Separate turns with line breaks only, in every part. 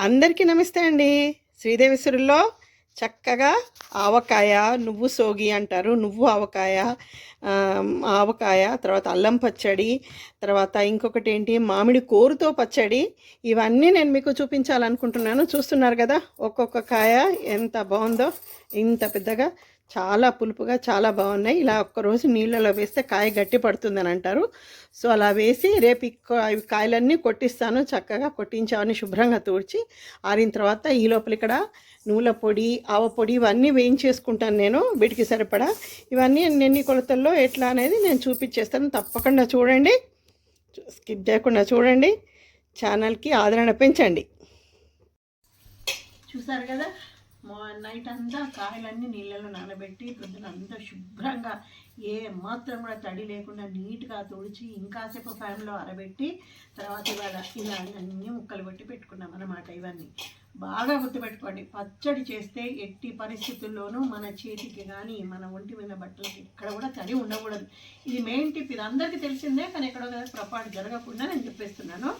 అందరికీ నమస్తే అండి. శ్రీదేవిసురుల్లో చక్కగా ఆవకాయ, నువ్వు సోగి అంటారు. నువ్వు ఆవకాయ, ఆవకాయ, తర్వాత అల్లం పచ్చడి, తర్వాత ఇంకొకటి ఏంటి మామిడి కోరుతో పచ్చడి. ఇవన్నీ నేను మీకు చూపించాలనుకుంటున్నాను. చూస్తున్నారు కదా ఒక్కొక్క కాయ ఎంత బాగుందో, ఇంత పెద్దగా, చాలా పులుపుగా, చాలా బాగున్నాయి. ఇలా ఒక్కరోజు నీళ్ళలో వేస్తే కాయ గట్టి పడుతుందని అంటారు. సో అలా వేసి రేపు ఇవి కాయలన్నీ కొట్టిస్తాను. చక్కగా కొట్టించామని శుభ్రంగా తూడ్చి ఆరిన తర్వాత ఈ లోపల ఇక్కడ నువ్వుల పొడి, ఆవ పొడి ఇవన్నీ వేయించేసుకుంటాను నేను వీటికి సరిపడా. ఇవన్నీ ఎన్ని కొలతల్లో ఎట్లా అనేది నేను చూపించేస్తాను. తప్పకుండా చూడండి, స్కిప్ చేయకుండా చూడండి. ఛానల్కి ఆదరణ పెంచండి. చూసారు కదా, నైట్ అంతా కాయలన్నీ నీళ్ళలో నానబెట్టి పొద్దున అంతా శుభ్రంగా ఏ మాత్రం కూడా తడి లేకుండా నీట్గా తుడిచి ఇంకాసేపు ఫ్యాన్లో ఆరబెట్టి తర్వాత ఇలా అన్నీ ముక్కలు పెట్టి పెట్టుకున్నాం అన్నమాట. ఇవన్నీ బాగా గుర్తుపెట్టుకోండి. పచ్చడి చేస్తే ఎట్టి పరిస్థితుల్లోనూ మన చేతికి కానీ మన ఒంటి మీద బట్టలకి ఇక్కడ కూడా తడి ఉండకూడదు. ఇది మెయిన్ టిప్. ఇది అందరికీ తెలిసిందే, కానీ ఎక్కడో పొరపాటు జరగకుండా నేను చెప్పేస్తున్నాను.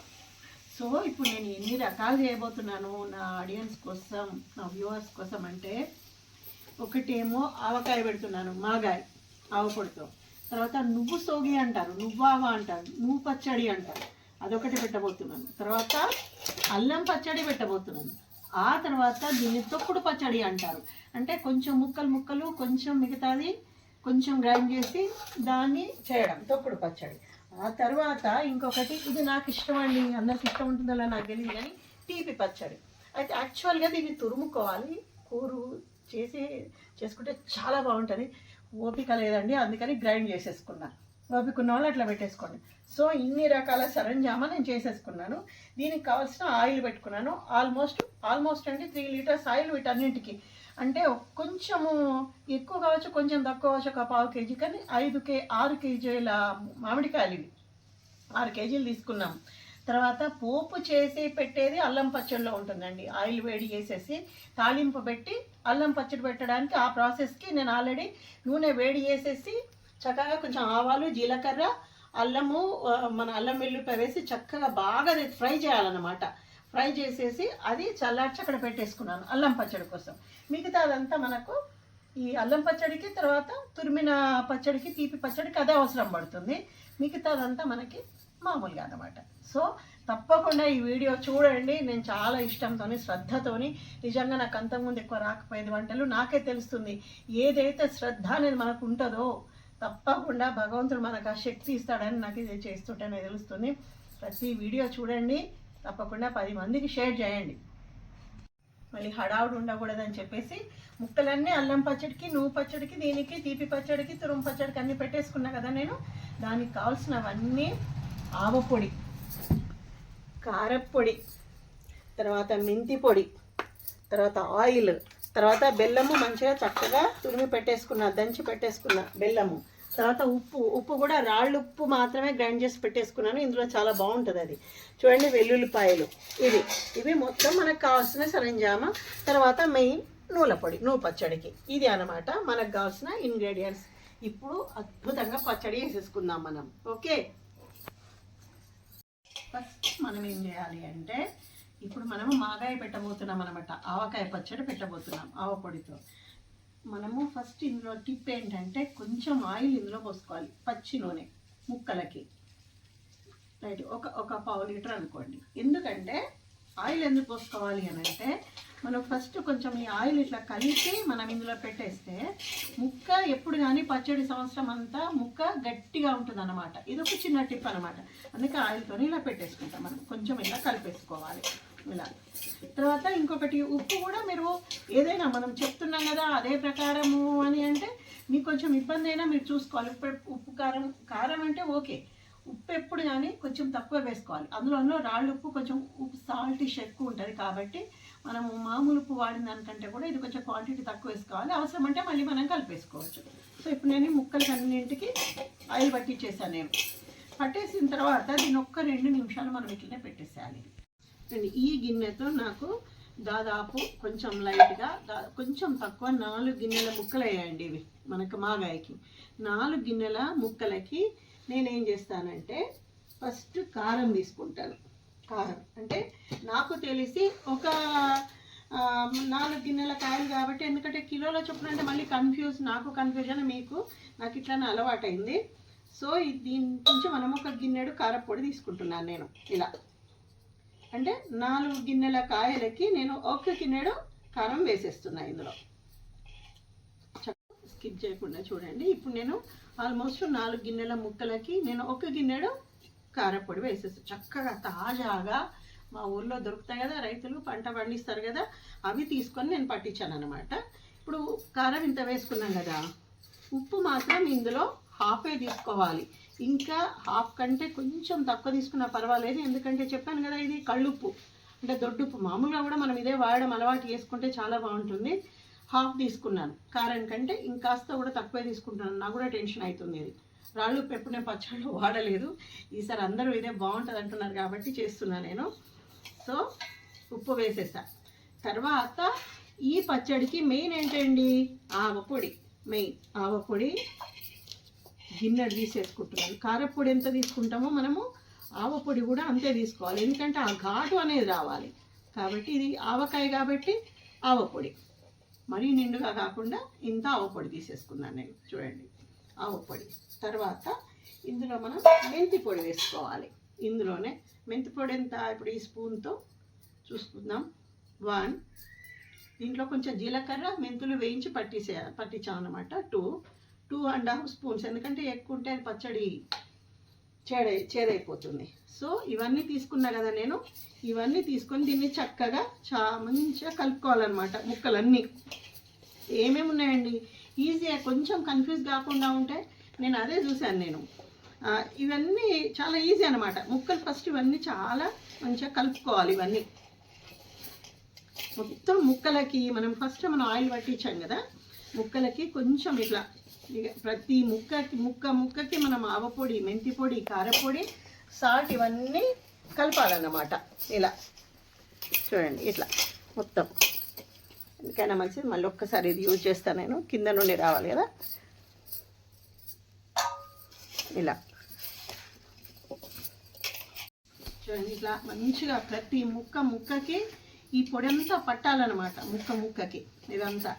సో ఇప్పుడు నేను ఎన్ని రకాలు చేయబోతున్నాను నా ఆడియన్స్ కోసం, నా వ్యూవర్స్ కోసం అంటే, ఒకటేమో ఆవకాయ పెడుతున్నాను, మాగాయ ఆవపొడితో. తర్వాత నువ్వు సోగి అంటారు, నువ్వావ అంటారు, నువ్వు పచ్చడి అంటారు, అదొకటి పెట్టబోతున్నాను. తర్వాత అల్లం పచ్చడి పెట్టబోతున్నాను. ఆ తర్వాత దీన్ని తొక్కుడు పచ్చడి అంటారు. అంటే కొంచెం ముక్కలు కొంచెం మిగతాది కొంచెం గ్రైండ్ చేసి దాన్ని చేయడం తొక్కుడు పచ్చడి. ఆ తర్వాత ఇంకొకటి, ఇది నాకు ఇష్టం అండి, అందరికి ఇష్టం ఉంటుందో నాకు తెలియదు కానీ, తీపి పచ్చడి. అయితే యాక్చువల్గా దీన్ని తురుముకోవాలి, కూరు చేసుకుంటే చాలా బాగుంటుంది. ఓపిక లేదండి, అందుకని గ్రైండ్ చేసేసుకున్నాను. ఓపిక ఉన్న వాళ్ళు అట్లా పెట్టేసుకోండి. సో ఇన్ని రకాల సరంజామా నేను చేసేసుకున్నాను. దీనికి కావాల్సిన ఆయిల్ పెట్టుకున్నాను. ఆల్మోస్ట్ అంటే 3 లీటర్స్ ఆయిల్ వీటన్నింటికి. అంటే కొంచెము ఎక్కువ కావచ్చు, కొంచెం తక్కువ కావచ్చు, ఒక 1/2 కేజీ. కానీ 6 కేజీల మామిడికాయలు ఇవి, 6 కేజీలు తీసుకున్నాం. తర్వాత పోపు చేసి పెట్టేది అల్లం పచ్చడిలో ఉంటుందండి. ఆయిల్ వేడి చేసేసి తాలింపు పెట్టి అల్లం పచ్చడి పెట్టడానికి ఆ ప్రాసెస్కి నేను ఆల్రెడీ నూనె వేడి చేసేసి చక్కగా కొంచెం ఆవాలు, జీలకర్ర, అల్లము, మన అల్లం వెల్లుల్లిపాయ వేసి చక్కగా బాగా ఫ్రై చేయాలన్నమాట. ఫ్రై చేసేసి అది చల్లార్చి అక్కడ పెట్టేసుకున్నాను అల్లం పచ్చడి కోసం. మిగతా అదంతా మనకు ఈ అల్లం పచ్చడికి, తర్వాత తురిమిన పచ్చడికి, తీపి పచ్చడికి అదే అవసరం పడుతుంది. మిగతా అదంతా మనకి మామూలుగా అన్నమాట. సో తప్పకుండా ఈ వీడియో చూడండి. నేను చాలా ఇష్టంతోని, శ్రద్ధతోని, నిజంగా నాకు అంతకుముందు ఎక్కువ రాకపోయేది వంటలు, నాకే తెలుస్తుంది ఏదైతే శ్రద్ధ అనేది మనకు ఉంటుందో తప్పకుండా భగవంతుడు మనకు ఆ శక్తి ఇస్తాడని నాకు ఇది చేస్తుంటేనే తెలుస్తుంది. ప్రతి వీడియో చూడండి, తప్పకుండా 10 మందికి షేర్ చేయండి. మళ్ళీ హడావుడు ఉండకూడదని చెప్పేసి ముక్కలన్నీ అల్లం పచ్చడికి, నువ్వు పచ్చడికి, దీనికి తీపి పచ్చడికి, తురుము పచ్చడికి అన్నీ పెట్టేసుకున్నా కదా నేను. దానికి కావాల్సినవన్నీ ఆవపొడి, కారప్పొడి, తర్వాత మెంతి పొడి, తర్వాత ఆయిల్, తర్వాత బెల్లము మంచిగా చక్కగా తురిమి పెట్టేసుకున్నా, దంచి పెట్టేసుకున్నా బెల్లము. తర్వాత ఉప్పు కూడా రాళ్ళు ఉప్పు మాత్రమే గ్రైండ్ చేసి పెట్టేసుకున్నాను. ఇందులో చాలా బాగుంటుంది అది. చూడండి, వెల్లుల్లిపాయలు, ఇవి మొత్తం మనకు కావాల్సిన సరంజామా. తర్వాత మెయిన్ నువ్వుల పొడి, నువ్వు పచ్చడికి. ఇది అన్నమాట మనకు కావాల్సిన ఇంగ్రీడియంట్స్. ఇప్పుడు అద్భుతంగా పచ్చడి వేసేసుకుందాం మనం. ఓకే, ఫస్ట్ మనం ఏం చేయాలి అంటే, ఇప్పుడు మనము మాగాయ పెట్టబోతున్నాం అనమాట. ఆవకాయ పచ్చడి పెట్టబోతున్నాం ఆవపొడితో. మనము ఫస్ట్ ఇందులో టిప్ ఏంటంటే, కొంచెం ఆయిల్ ఇందులో పోసుకోవాలి, పచ్చి నూనె ముక్కలకి. రైట్, ఒక 1/2 లీటర్ అనుకోండి. ఎందుకంటే ఆయిల్ ఎందుకు పోసుకోవాలి అని అంటే, మనం ఫస్ట్ కొంచెం ఈ ఆయిల్ ఇట్లా కలిపి మనం ఇందులో పెట్టేస్తే ముక్క ఎప్పుడు కానీ పచ్చడి సంవత్సరం అంతా ముక్క గట్టిగా ఉంటుంది అన్నమాట. ఇది ఒక చిన్న టిప్ అనమాట. అందుకే ఆయిల్తో ఇలా పెట్టేసుకుంటాం మనం. కొంచెం ఇలా కలిపేసుకోవాలి ఇలా. తర్వాత ఇంకొకటి, ఉప్పు కూడా మీరు ఏదైనా మనం చెప్తున్నాం కదా అదే ప్రకారము అని అంటే మీకు కొంచెం ఇబ్బంది అయినా మీరు చూసుకోవాలి. ఉప్పు కారం అంటే ఓకే, ఉప్పు ఎప్పుడు కానీ కొంచెం తక్కువ వేసుకోవాలి. అందులో రాళ్ళు ఉప్పు, కొంచెం ఉప్పు సాల్టిష్ ఎక్కువ ఉంటుంది కాబట్టి మనము మామూలు ఉప్పు వాడిన దానికంటే కూడా ఇది కొంచెం క్వాంటిటీ తక్కువ వేసుకోవాలి. అవసరం అంటే మళ్ళీ మనం కలిపేసుకోవచ్చు. సో ఇప్పుడు నేను ముక్కలకి అన్నింటికి ఆయిల్ పట్టించేసాను. నేను పట్టేసిన తర్వాత దీని ఒక్క 2 నిమిషాలు మనం ఇట్లనే పెట్టేసేయాలి. ఈ గిన్నెతో నాకు దాదాపు కొంచెం లైట్గా, కొంచెం తక్కువ 4 గిన్నెల ముక్కలు వేయండి. ఇవి మనకు మాగాయకి 4 గిన్నెల ముక్కలకి నేనేం చేస్తానంటే, ఫస్ట్ కారం తీసుకుంటాను. కారం అంటే నాకు తెలిసి ఒక 4 గిన్నెల కాయలు కాబట్టి, ఎందుకంటే కిలోల చొప్పున అంటే మళ్ళీ నాకు కన్ఫ్యూజన్, నాకు ఇట్లానే అలవాటైంది. సో దీని నుంచి మనం ఒక గిన్నెడు కారపొడి తీసుకుంటున్నాను నేను. ఇలా అంటే 4 గిన్నెల కాయలకి నేను 1 గిన్నెడు కారం వేసేస్తున్నాను ఇందులో. స్కిప్ చేయకుండా చూడండి. ఇప్పుడు నేను ఆల్మోస్ట్ 4 గిన్నెల ముక్కలకి నేను 1 గిన్నెడు కారపొడి వేసేస్తాను. చక్కగా తాజాగా మా ఊర్లో దొరుకుతాయి కదా, రైతులు పంట పండిస్తారు కదా, అవి తీసుకొని నేను పట్టించాను అనమాట. ఇప్పుడు కారం ఇంత వేసుకున్నాం కదా, ఉప్పు మాత్రం ఇందులో హాఫే తీసుకోవాలి. ఇంకా హాఫ్ కంటే కొంచెం తక్కువ తీసుకున్నా పర్వాలేదు, ఎందుకంటే చెప్పాను కదా ఇది కళ్ళుప్పు అంటే దొడ్డుప్పు. మామూలుగా కూడా మనం ఇదే వాడడం అలవాటు చేసుకుంటే చాలా బాగుంటుంది. హాఫ్ తీసుకున్నాను, కారం కంటే ఇంకాస్త కూడా తక్కువే తీసుకుంటున్నాను. నాకు కూడా టెన్షన్ అవుతుంది. ఇది రాళ్ళు ఉప్పు ఎప్పుడు నేను పచ్చళ్ళు వాడలేదు, ఈసారి అందరూ ఇదే బాగుంటుంది అంటున్నారు కాబట్టి చేస్తున్నాను నేను. సో ఉప్పు వేసేసా. తర్వాత ఈ పచ్చడికి మెయిన్ ఏంటండి, ఆవపొడి. మెయిన్ ఆవపొడి గిన్నెడు తీసేసుకుంటున్నాను. కారపొడి ఎంత తీసుకుంటామో మనము ఆవపొడి కూడా అంతే తీసుకోవాలి, ఎందుకంటే ఆ ఘాటు అనేది రావాలి. కాబట్టి ఇది ఆవకాయ కాబట్టి ఆవపొడి మరీ నిండుగా కాకుండా ఇంత ఆవపొడి తీసేసుకున్నాను నేను. చూడండి ఆవపొడి. తర్వాత ఇందులో మనం మెంతి పొడి వేసుకోవాలి. ఇందులోనే మెంతి పొడి ఎంత, ఇప్పుడు ఈ స్పూన్తో చూసుకుందాం. 1, దీంట్లో కొంచెం జీలకర్ర మెంతులు వేయించి పట్టించాం అనమాట. 2.5 స్పూన్స్, ఎందుకంటే ఎక్కువ ఉంటే పచ్చడి చేదైపోతుంది. సో ఇవన్నీ తీసుకున్నా కదా నేను. ఇవన్నీ తీసుకొని దీన్ని చక్కగా మంచిగా కలుపుకోవాలన్నమాట. ముక్కలన్నీ ఏమేమి ఉన్నాయండి, ఈజీగా కొంచెం కన్ఫ్యూజ్ కాకుండా ఉంటే నేను అదే చూశాను నేను. ఇవన్నీ చాలా ఈజీ అనమాట. ముక్కలు ఫస్ట్ ఇవన్నీ చాలా మంచిగా కలుపుకోవాలి. ఇవన్నీ మొత్తం ముక్కలకి మనం ఆయిల్ పట్టించాం కదా, ముక్కలకి కొంచెం ఇట్లా ప్రతి ముక్కకి మనం ఆవపొడి, మెంతి పొడి, కారపొడి, సాల్ట్ ఇవన్నీ కలపాలన్నమాట. ఇలా చూడండి, ఇట్లా మొత్తం. ఎందుకైనా మంచిది, మళ్ళీ ఒక్కసారి ఇది యూజ్ చేస్తాను నేను, కింద నుండి రావాలి కదా. ఇలా చూడండి, ఇట్లా మంచిగా ప్రతి ముక్కకి ఈ పొడి అంతా పట్టాలన్నమాట. ముక్కకి ఇదంతా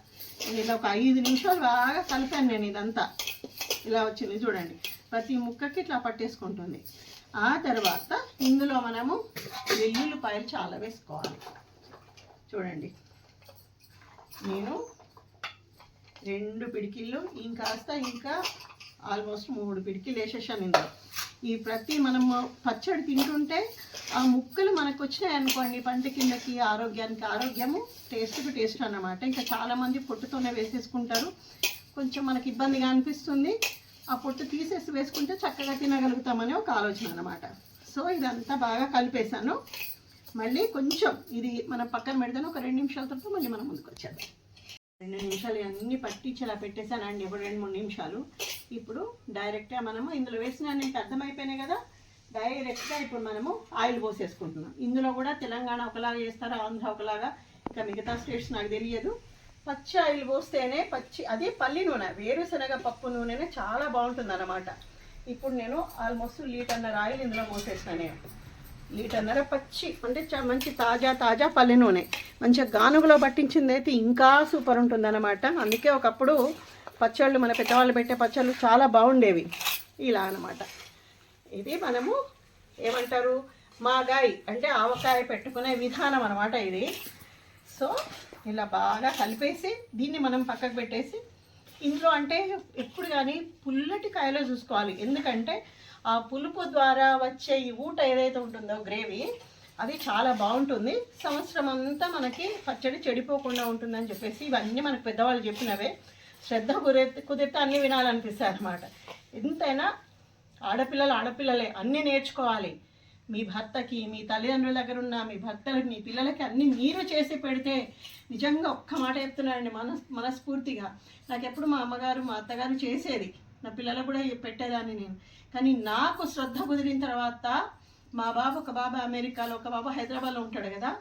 ఇలా ఒక 5 నిమిషాలు బాగా కలిపాను నేను. ఇదంతా ఇలా వచ్చింది చూడండి, ప్రతి ముక్కకి ఇట్లా పట్టేసుకుంటుంది. ఆ తర్వాత ఇందులో మనము వెల్లుల్లిపాయలు చాలా వేసుకోవాలి. చూడండి, నేను 2 పిడికిళ్ళు ఇంకా ఆల్మోస్ట్ 3 పిడికిలు వేసేసాను ఇందులో. ఈ ప్రతి మనము పచ్చడి తింటుంటే ఆ ముక్కలు మనకు వచ్చినాయి అనుకోండి, పంట కిందకి ఆరోగ్యము, టేస్ట్కి టేస్ట్ అన్నమాట. ఇంకా చాలామంది పొట్టుతోనే వేసేసుకుంటారు, కొంచెం మనకి ఇబ్బందిగా అనిపిస్తుంది. ఆ పొట్టు తీసేసి వేసుకుంటే చక్కగా తినగలుగుతామని ఒక ఆలోచన అన్నమాట. సో ఇదంతా బాగా కలిపేసాను. మళ్ళీ కొంచెం ఇది మనం పక్కన పెడతాను. ఒక 2 నిమిషాల తర్వాత మళ్ళీ మనం ముందుకు వచ్చేద్దాం. 2 నిమిషాలు అన్నీ పట్టించి ఇలా పెట్టేశానండి. ఇప్పుడు 2-3 నిమిషాలు. ఇప్పుడు డైరెక్ట్గా మనము ఇందులో వేసిన నీకు అర్థమైపోయినాయి కదా, డైరెక్ట్గా ఇప్పుడు మనము ఆయిల్ పోసేసుకుంటున్నాం. ఇందులో కూడా తెలంగాణ ఒకలాగా చేస్తారు, ఆంధ్ర ఒకలాగా, ఇంకా మిగతా స్టేట్స్ నాకు తెలియదు. పచ్చి ఆయిల్ పోస్తేనే అది పల్లి నూనె, వేరుశనగ పప్పు నూనెనే చాలా బాగుంటుంది అన్నమాట. ఇప్పుడు నేను ఆల్మోస్ట్ 1.5 లీటర్ ఆయిల్ ఇందులో పోసేస్తాను. నేను 1.5 లీటర్ పచ్చి అంటే మంచి తాజా పల్లి నూనె, మంచిగా గానుగులో పట్టించింది అయితే ఇంకా సూపర్ ఉంటుంది అన్నమాట. అందుకే ఒకప్పుడు పచ్చళ్ళు, మన పెద్దవాళ్ళు పెట్టే పచ్చళ్ళు చాలా బాగుండేవి. ఇలా అన్నమాట. ఇది మనము ఏమంటారు, మాగాయి అంటే ఆవకాయ పెట్టుకునే విధానం అన్నమాట ఇది. సో ఇలా బాగా కలిపేసి దీన్ని మనం పక్కకు పెట్టేసి, ఇందులో అంటే ఎప్పుడు కానీ పుల్లటి కాయలో చూసుకోవాలి, ఎందుకంటే ఆ పులుపు ద్వారా వచ్చే ఈ ఊట ఏదైతే ఉంటుందో గ్రేవీ, అది చాలా బాగుంటుంది. సంవత్సరం అంతా మనకి పచ్చడి చెడిపోకుండా ఉంటుందని చెప్పేసి ఇవన్నీ మనకు పెద్దవాళ్ళు చెప్పినవే. శ్రద్ధ కుదిరితే అన్నీ వినాలనిపిస్తాయి అన్నమాట. ఎంతైనా ఆడపిల్లలే అన్నీ నేర్చుకోవాలి. మీ భర్తకి, మీ తల్లిదండ్రుల దగ్గర ఉన్న మీ భర్తలకి, మీ పిల్లలకి అన్నీ మీరు చేసి పెడితే, నిజంగా ఒక్క మాట చెప్తున్నానండి, మనస్ఫూర్తిగా. నాకు ఎప్పుడు మా అమ్మగారు, మా అత్తగారు చేసేది, నా పిల్లలకు కూడా పెట్టేదాన్ని నేను. కానీ నాకు శ్రద్ధ కుదిరిన తర్వాత, ఒక బాబా అమెరికాలో, ఒక బాబా హైదరాబాద్లో ఉంటాడు కదా,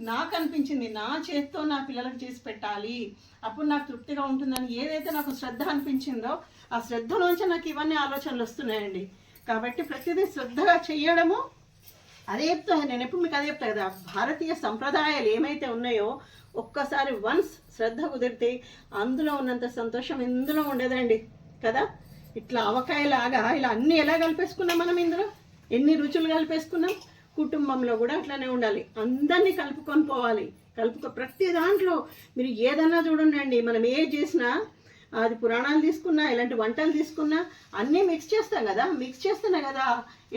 నాకు అనిపించింది నా చేత్తో నా పిల్లలకు చేసి పెట్టాలి, అప్పుడు నాకు తృప్తిగా ఉంటుందని. ఏదైతే నాకు శ్రద్ధ అనిపించిందో ఆ శ్రద్ధలోంచి నాకు ఇవన్నీ ఆలోచనలు వస్తున్నాయండి. కాబట్టి ప్రతిదీ శ్రద్ధగా చెయ్యడము అదే చెప్తాను నేను, ఎప్పుడు మీకు అదే చెప్తాను కదా, భారతీయ సంప్రదాయాలు ఏమైతే ఉన్నాయో ఒక్కసారి వన్స్ శ్రద్ధ కుదిరితే అందులో ఉన్నంత సంతోషం ఇందులో ఉండదండి కదా. ఇట్లా ఆవకాయలాగా ఇలా అన్నీ ఎలా కలిపేసుకున్నాం మనం, ఇందులో ఎన్ని రుచులు కలిపేసుకున్నాం. కుటుంబంలో కూడా అట్లానే ఉండాలి, అందరినీ కలుపుకొని పోవాలి. ప్రతి దాంట్లో మీరు ఏదన్నా చూడండి, మనం ఏ చేసినా, అది పురాణాలు తీసుకున్నా ఇలాంటి వంటలు తీసుకున్నా అన్నీ మిక్స్ చేస్తాం కదా, మిక్స్ చేస్తున్నా కదా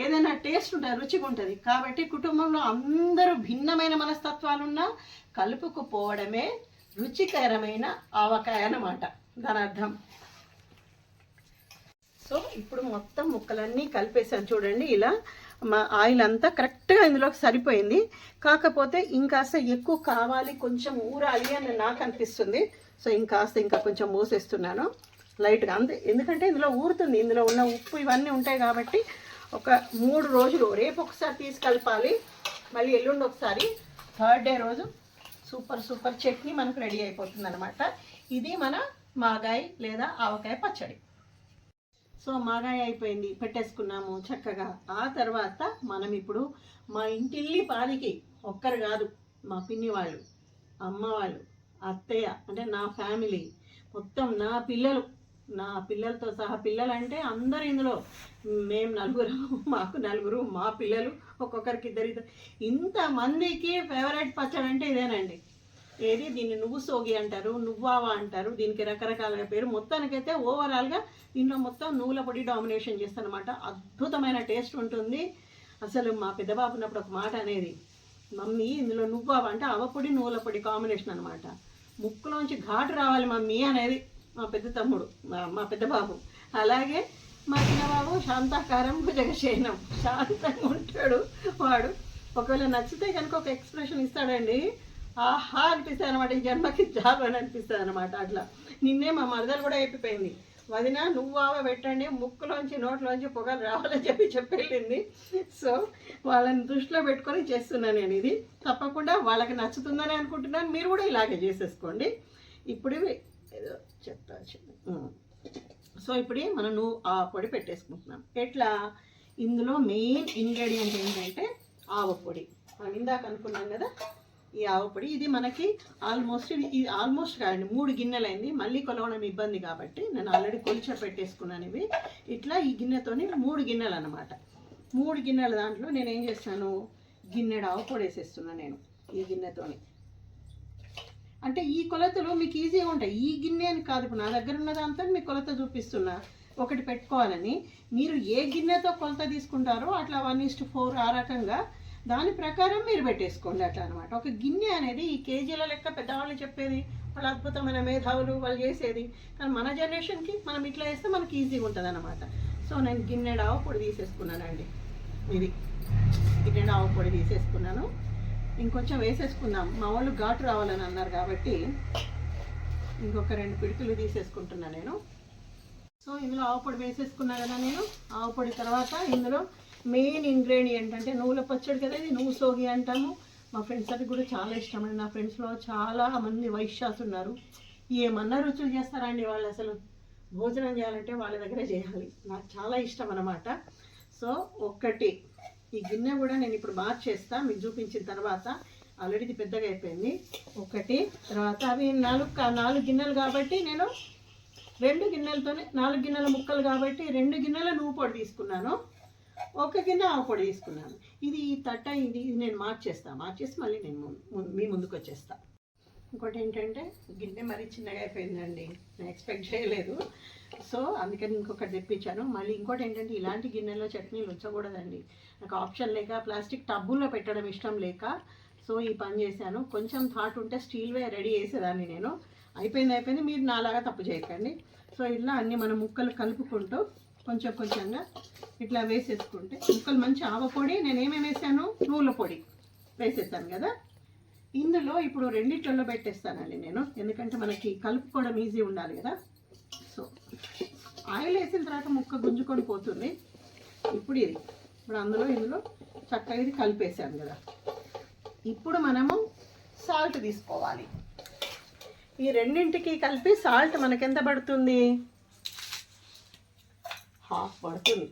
ఏదైనా టేస్ట్ ఉంటుంది, రుచిగా ఉంటుంది. కాబట్టి కుటుంబంలో అందరూ భిన్నమైన మనస్తత్వాలున్నా కలుపుకుపోవడమే రుచికరమైన ఆవకాయ అన్నమాట, దాని అర్థం. సో ఇప్పుడు మొత్తం ముక్కలన్నీ కలిపేసాను చూడండి. ఇలా మా ఆయిల్ అంతా కరెక్ట్గా ఇందులోకి సరిపోయింది. కాకపోతే ఇంకాస్త ఎక్కువ కావాలి, కొంచెం ఊరాలి అని నాకు అనిపిస్తుంది. సో ఇంకా కొంచెం మూసేస్తున్నాను లైట్గా అంతే, ఎందుకంటే ఇందులో ఊరుతుంది, ఇందులో ఉన్న ఉప్పు ఇవన్నీ ఉంటాయి కాబట్టి. ఒక 3 రోజులు, రేపు ఒకసారి తీసి కలపాలి, మళ్ళీ ఎల్లుండి ఒకసారి, 3rd డే రోజు సూపర్ చట్నీ మనకు రెడీ అయిపోతుంది అనమాట. ఇది మన మాగాయి లేదా ఆవకాయ పచ్చడి. సో మాగాయ అయిపోయింది, పెట్టేసుకున్నాము చక్కగా. ఆ తర్వాత మనం ఇప్పుడు మా ఇంటిల్లి పాదికి ఒక్కరు కాదు, మా పిన్ని వాళ్ళు, అమ్మ వాళ్ళు, అత్తయ్య అంటే నా ఫ్యామిలీ మొత్తం, నా పిల్లలతో సహా, పిల్లలు అంటే అందరు ఇందులో, మేము 4, మాకు 4, మా పిల్లలు ఒక్కొక్కరికి 2, ఇంతమందికి ఫేవరెట్ పచ్చడి అంటే ఇదేనండి. ఏది దీన్ని నువ్వు సోగి అంటారు, నువ్వావా అంటారు, దీనికి రకరకాల పేరు. మొత్తానికైతే ఓవరాల్గా దీంట్లో మొత్తం నువ్వుల పొడి డామినేషన్ చేస్తానమాట. అద్భుతమైన టేస్ట్ ఉంటుంది. అసలు మా పెద్ద బాబు ఉన్నప్పుడు ఒక మాట అనేది, మమ్మీ ఇందులో నువ్వావా అంటే ఆవపొడి నువ్వుల పొడి కాంబినేషన్ అనమాట, ముక్కులోంచి ఘాటు రావాలి మమ్మీ అనేది మా పెద్ద తమ్ముడు, మా పెద్ద బాబు. అలాగే మా చిన్నబాబు శాంతాకారం భుజగశయనం, శాంతంగా ఉంటాడు వాడు. ఒకవేళ నచ్చితే కనుక ఒక ఎక్స్ప్రెషన్ ఇస్తాడండి, ఆహా అనిపిస్తుంది అనమాట, ఈ జన్మకి జాబ్ అని అనిపిస్తుంది అనమాట. అట్లా నిన్నే మా మరదలు కూడా అయిపోయింది, వదిన నువ్వు పెట్టండి, ముక్కులోంచి నోట్లోంచి పొగలు రావాలని చెప్పి. సో వాళ్ళని దృష్టిలో పెట్టుకొని చేస్తున్నాను నేను. ఇది తప్పకుండా వాళ్ళకి నచ్చుతుందని అనుకుంటున్నాను, మీరు కూడా ఇలాగే చేసేసుకోండి. ఇప్పుడు ఏదో చెప్తా. సో ఇప్పుడు మనం ఆ పొడి పెట్టేసుకుంటున్నాం. ఎట్లా, ఇందులో మెయిన్ ఇంగ్రీడియంట్ ఏంటంటే ఆవపొడి. మనం ఇందాక అనుకున్నాం కదా ఈ ఆవపొడి, ఇది మనకి ఆల్మోస్ట్ కాదండి 3 గిన్నెలైంది. మళ్ళీ కొలవడం ఇబ్బంది కాబట్టి నేను ఆల్రెడీ కొలిచ పెట్టేసుకున్నాను ఇవి. ఇట్లా ఈ గిన్నెతోని 3 గిన్నెలు అనమాట. 3 గిన్నెల దాంట్లో నేను ఏం చేస్తాను, గిన్నెడు ఆవపొడి వేసేస్తున్నాను నేను ఈ గిన్నెతోని. అంటే ఈ కొలతలు మీకు ఈజీగా ఉంటాయి, ఈ గిన్నె అని కాదు, ఇప్పుడు నా దగ్గర ఉన్నదంతా మీకు కొలత చూపిస్తున్నా ఒకటి పెట్టుకోవాలని. మీరు ఏ గిన్నెతో కొలత తీసుకుంటారో అట్లా 1:4 ఆ రకంగా దాని ప్రకారం మీరు పెట్టేసుకోండి అట్లా అనమాట. ఒక గిన్నె అనేది ఈ కేజీల లెక్క పెద్దవాళ్ళు చెప్పేది, వాళ్ళు అద్భుతమైన మేధావులు వాళ్ళు చేసేది. కానీ మన జనరేషన్కి మనం ఇట్లా వేస్తే మనకి ఈజీగా ఉంటుంది అనమాట. సో నేను గిన్నెడు ఆవపొడి తీసేసుకున్నానండి, ఇది గిన్నెడు ఆవపొడి తీసేసుకున్నాను. ఇంకొంచెం వేసేసుకుందాం, మా వాళ్ళు ఘాటు రావాలని అన్నారు కాబట్టి ఇంకొక 2 పిడికిలు తీసేసుకుంటున్నాను నేను. సో ఇందులో ఆవపొడి వేసేసుకున్నా కదా నేను. ఆవపొడి తర్వాత ఇందులో మెయిన్ ఇంగ్రీడియంట్ అంటే నువ్వుల పచ్చడి కదా, ఇది నువ్వు సోగి అంటాము. మా ఫ్రెండ్స్ అది కూడా చాలా ఇష్టం అండి. నా ఫ్రెండ్స్లో చాలా మంది వైశ్యాస్ ఉన్నారు, ఏమన్నా రుచులు చేస్తారండి వాళ్ళు. అసలు భోజనం చేయాలంటే వాళ్ళ దగ్గరే చేయాలి, నాకు చాలా ఇష్టం అన్నమాట. సో ఒకటి ఈ గిన్నె కూడా నేను ఇప్పుడు మార్చేస్తా మీకు చూపించిన తర్వాత. ఆల్రెడీ ఇది పెద్దగా అయిపోయింది. ఒకటి తర్వాత అవి 4 గిన్నెలు కాబట్టి నేను 2 గిన్నెలతోనే 4 గిన్నెల ముక్కలు కాబట్టి 2 గిన్నెల నువ్వు పొడి తీసుకున్నాను, 1 గిన్నె ఆవు పొడి తీసుకున్నాను. ఇది ఇది నేను మార్చేసి మళ్ళీ నేను మీ ముందుకు వచ్చేస్తా. ఇంకోటి ఏంటంటే గిన్నె మరీ చిన్నగా అయిపోయిందండి, నేను ఎక్స్పెక్ట్ చేయలేదు. సో అందుకని ఇంకొకటి తెప్పించాను. మళ్ళీ ఇంకోటి ఏంటంటే ఇలాంటి గిన్నెలో చట్నీలు ఉంచకూడదండి, నాకు ఆప్షన్ లేక ప్లాస్టిక్ టబ్బుల్లో పెట్టడం ఇష్టం లేక సో ఈ పని చేశాను. కొంచెం థాట్ ఉంటే స్టీల్వే రెడీ చేసేదాన్ని నేను. అయిపోయింది, మీరు నాలాగా తప్పు చేయకండి. సో ఇలా అన్నీ మనం ముక్కలు కలుపుకుంటూ కొంచెంగా ఇట్లా వేసేసుకుంటే ముక్కలు మంచి ఆవపొడి, నేను ఏమేమి వేసాను, నువ్వుల పొడి వేసేసాను కదా. ఇందులో ఇప్పుడు 2 పెట్టేస్తానండి నేను, ఎందుకంటే మనకి కలుపుకోవడం ఈజీ ఉండాలి కదా. సో ఆయిల్ వేసిన తర్వాత ముక్క గుంజుకొని పోతుంది. ఇప్పుడు ఇందులో చక్కగా ఇది కలిపేసాను కదా. ఇప్పుడు మనము సాల్ట్ తీసుకోవాలి. ఈ రెండింటికి కలిపి సాల్ట్ మనకెంత పడుతుంది, 1/2 పడుతుంది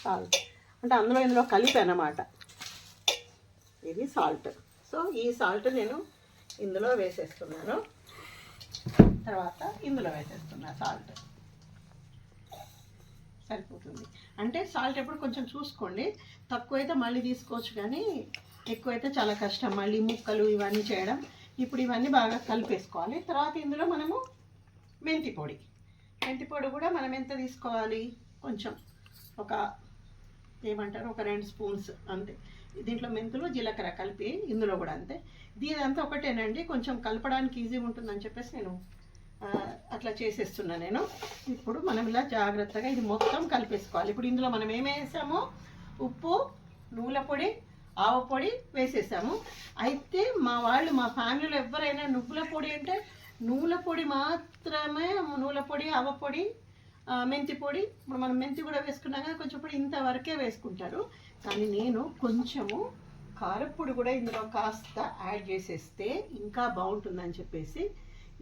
సాల్ట్. అంటే ఇందులో కలిపి అన్నమాట. ఇది సాల్ట్. సో ఈ సాల్ట్ నేను ఇందులో వేసేస్తున్నాను. తర్వాత ఇందులో వేసేస్తున్నా సాల్ట్. సరిపోతుంది. అంటే సాల్ట్ ఎప్పుడు కొంచెం చూసుకోండి, తక్కువైతే మళ్ళీ తీసుకోవచ్చు, కానీ ఎక్కువైతే చాలా కష్టం మళ్ళీ ముక్కలు ఇవన్నీ చేయడం. ఇప్పుడు ఇవన్నీ బాగా కలిపేసుకోవాలి. తర్వాత ఇందులో మనము మెంతి పొడి కూడా మనం ఎంత తీసుకోవాలి, కొంచెం ఒక ఏమంటారు ఒక 2 స్పూన్స్ అంతే. దీంట్లో మెంతులు జీలకర్ర కలిపి ఇందులో కూడా అంతే. దీనంతా ఒకటేనండి, కొంచెం కలపడానికి ఈజీగా ఉంటుందని చెప్పేసి నేను అట్లా చేసేస్తున్నా నేను. ఇప్పుడు మనం ఇలా జాగ్రత్తగా ఇది మొత్తం కలిపేసుకోవాలి. ఇప్పుడు ఇందులో మనం ఏమేమి వేసామో ఉప్పు, నువ్వుల పొడి, ఆవ పొడి వేసేసాము. అయితే మా ఫ్యామిలీలో ఎవరైనా నువ్వుల పొడి అంటే నువ్వుల పొడి మాత్రమే, నువ్వుల పొడి, ఆవ పొడి, మెంతి పొడి, ఇప్పుడు మనం మెంతి కూడా వేసుకున్నాం కదా కొంచెం పొడి, ఇంతవరకే వేసుకుంటారు. కానీ నేను కొంచెము కారపొడి కూడా ఇందులో కాస్త యాడ్ చేసేస్తే ఇంకా బాగుంటుందని చెప్పేసి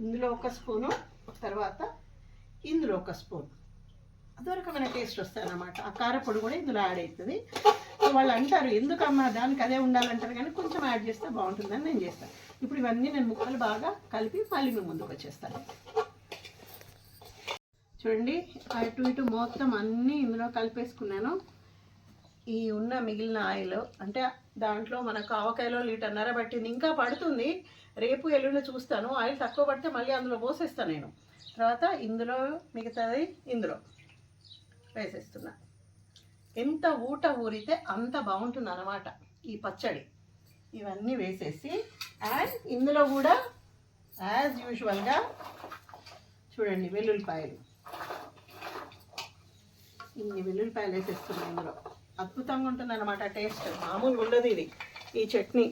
ఇందులో 1 స్పూను, తర్వాత ఇందులో 1 స్పూన్, అదొరకమైన టేస్ట్ వస్తుంది అన్నమాట. ఆ కారపొడి కూడా ఇందులో యాడ్ అవుతుంది. సో వాళ్ళు అంటారు ఎందుకమ్మా దానికి అదే ఉండాలంటారు, కానీ కొంచెం యాడ్ చేస్తే బాగుంటుందని నేను చేస్తాను. ఇప్పుడు ఇవన్నీ నేను ముక్కలు బాగా కలిపి మళ్ళీ మేము ముందుకు వచ్చేస్తాను. చూడండి, అటు ఇటు మొత్తం అన్నీ ఇందులో కలిపేసుకున్నాను. ఈ ఉన్న మిగిలిన ఆయిల్ అంటే దాంట్లో మనకు ఆవకాయలో 1.5 లీటర్ పట్టింది, ఇంకా పడుతుంది. రేపు ఎల్లుండి చూస్తాను. ఆయిల్ తక్కువ పడితే మళ్ళీ అందులో పోసేస్తాను నేను. తర్వాత ఇందులో మిగతాది ఇందులో వేసేస్తున్నా. ఎంత ఊరితే అంత బాగుంటుంది అన్నమాట ఈ పచ్చడి. ఇవన్నీ వేసేసి అండ్ ఇందులో కూడా యాజ్ యూజువల్గా చూడండి వెల్లుల్లిపాయలు, ఇన్ని వెల్లుల్లిపాయలు వేసేస్తున్నాయి ఇందులో. అద్భుతంగా ఉంటుంది అన్నమాట టేస్ట్, మామూలుగా ఉండదు ఇది. ఈ చట్నీ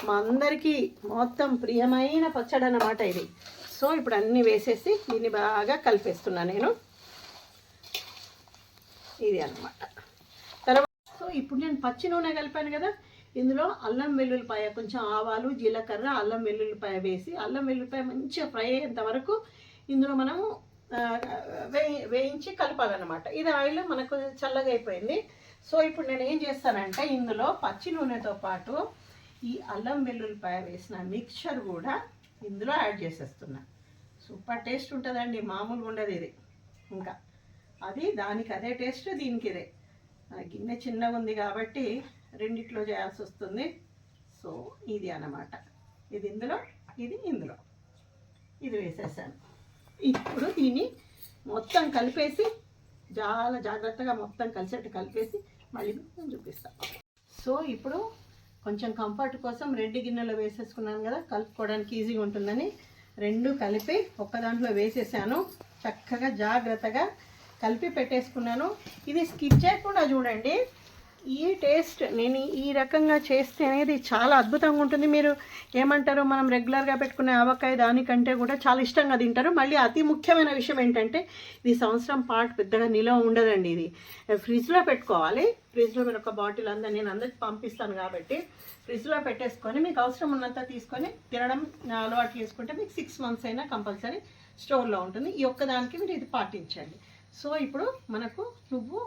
మా అందరికీ మొత్తం ప్రియమైన పచ్చడి అన్నమాట ఇది. సో ఇప్పుడు అన్నీ వేసేసి దీన్ని బాగా కలిపేస్తున్నా నేను. ఇది అన్నమాట. తర్వాత సో ఇప్పుడు నేను పచ్చి నూనె కలిపాను కదా, ఇందులో అల్లం వెల్లుల్లిపాయ, కొంచెం ఆవాలు, జీలకర్ర, అల్లం వెల్లుల్లిపాయ వేసి అల్లం వెల్లుల్లిపాయ మంచిగా ఫ్రై అయ్యేంత వరకు ఇందులో మనము వేయించి కలపాలన్నమాట. ఇది ఆయిల్ మనకు చల్లగా అయిపోయింది. సో ఇప్పుడు నేను ఏం చేస్తానంటే ఇందులో పచ్చి నూనెతో పాటు ఈ అల్లం వెల్లుల్లిపాయ వేసిన మిక్చర్ కూడా ఇందులో యాడ్ చేసేస్తున్నా. సూపర్ టేస్ట్ ఉంటుందండి, మామూలుగా ఉండదు ఇది. ఇంకా అది దానికి అదే టేస్ట్, దీనికి ఇదే. గిన్నె చిన్నగా ఉంది కాబట్టి రెండిట్లో చేయాల్సి వస్తుంది. సో ఇది అన్నమాట. ఇది ఇందులో, ఇది ఇందులో, ఇది వేసేసాను. ఇప్పుడు దీన్ని మొత్తం కలిపేసి చాలా జాగ్రత్తగా మొత్తం కలిసేట్టు కలిపేసి మళ్ళీ నేను చూపిస్తాను. సో ఇప్పుడు కొంచెం కంఫర్ట్ కోసం 2 గిన్నెలో వేసేసుకున్నాను కదా, కలుపుకోవడానికి ఈజీగా ఉంటుందని 2 కలిపి ఒక్క దాంట్లో వేసేసాను. చక్కగా జాగ్రత్తగా కలిపి పెట్టేసుకున్నాను. ఇది స్కిప్ చేయకుండా చూడండి. ఈ టేస్ట్ నేను ఈ రకంగా చేస్తే అనేది చాలా అద్భుతంగా ఉంటుంది. మీరు ఏమంటారు, మనం రెగ్యులర్గా పెట్టుకునే ఆవకాయ దానికంటే కూడా చాలా ఇష్టంగా తింటారు. మళ్ళీ అతి ముఖ్యమైన విషయం ఏంటంటే ఇది సంవత్సరం పాటు పెద్దగా నిలవ ఉండదండి. ఇది ఫ్రిడ్జ్లో పెట్టుకోవాలి. ఫ్రిడ్జ్లో మీరు ఒక బాటిల్ నేను అందరికి పంపిస్తాను కాబట్టి ఫ్రిడ్జ్లో పెట్టేసుకొని మీకు అవసరం ఉన్నంత తీసుకొని తినడం అలవాటు చేసుకుంటే మీకు 6 months అయినా కంపల్సరీ స్టోర్లో ఉంటుంది. ఈ ఒక్కదానికి మీరు ఇది పాటించండి. సో ఇప్పుడు మనకు నువ్వు